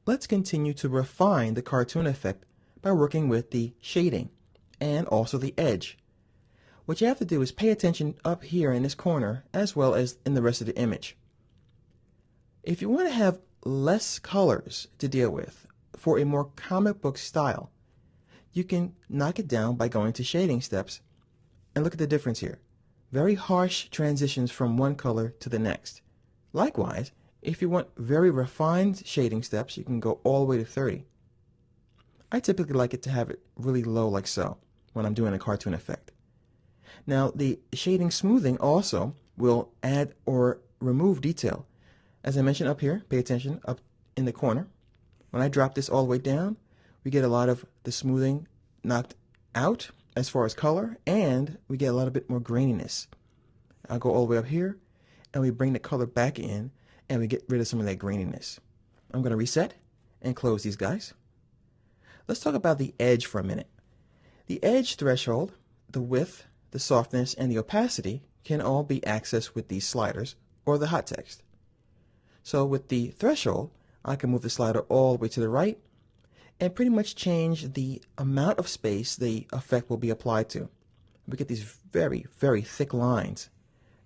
let's continue to refine the cartoon effect by working with the shading and also the edge. What you have to do is pay attention up here in this corner as well as in the rest of the image. If you want to have less colors to deal with for a more comic book style, you can knock it down by going to shading steps, and look at the difference here. Very harsh transitions from one color to the next. Likewise, if you want very refined shading steps, you can go all the way to 30. I typically like it to have it really low like so when I'm doing a cartoon effect. Now the shading smoothing also will add or remove detail. As I mentioned up here, pay attention up in the corner. When I drop this all the way down, we get a lot of the smoothing knocked out as far as color, and we get a lot of bit more graininess. I'll go all the way up here, and we bring the color back in, and we get rid of some of that graininess. I'm going to reset and close these guys. Let's talk about the edge for a minute. The edge threshold, the width, the softness, and the opacity can all be accessed with these sliders or the hot text. So with the threshold, I can move the slider all the way to the right and pretty much change the amount of space the effect will be applied to. We get these very, very thick lines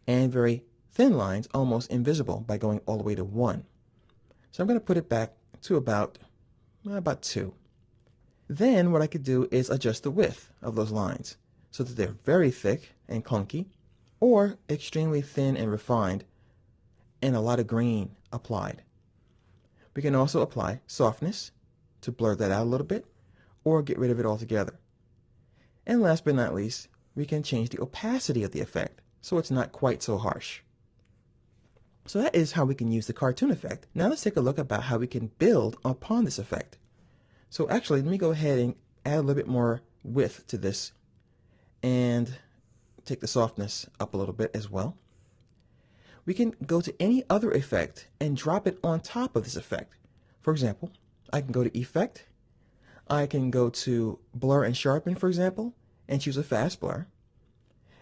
and very thin lines almost invisible by going all the way to 1. So I'm going to put it back to about 2. Then what I could do is adjust the width of those lines so that they're very thick and clunky, or extremely thin and refined and a lot of grain applied. We can also apply softness to blur that out a little bit or get rid of it altogether. And last but not least, we can change the opacity of the effect so it's not quite so harsh. So that is how we can use the cartoon effect. Now let's take a look about how we can build upon this effect. So actually, let me go ahead and add a little bit more width to this and take the softness up a little bit as well. We can go to any other effect and drop it on top of this effect. For example, I can go to Effect, I can go to Blur and Sharpen, for example, and choose a fast blur,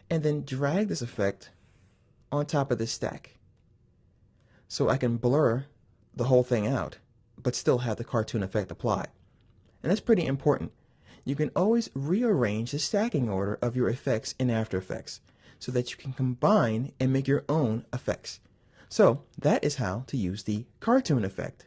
and then drag this effect on top of this stack. So I can blur the whole thing out, but still have the cartoon effect applied. And that's pretty important. You can always rearrange the stacking order of your effects in After Effects so that you can combine and make your own effects. So that is how to use the cartoon effect.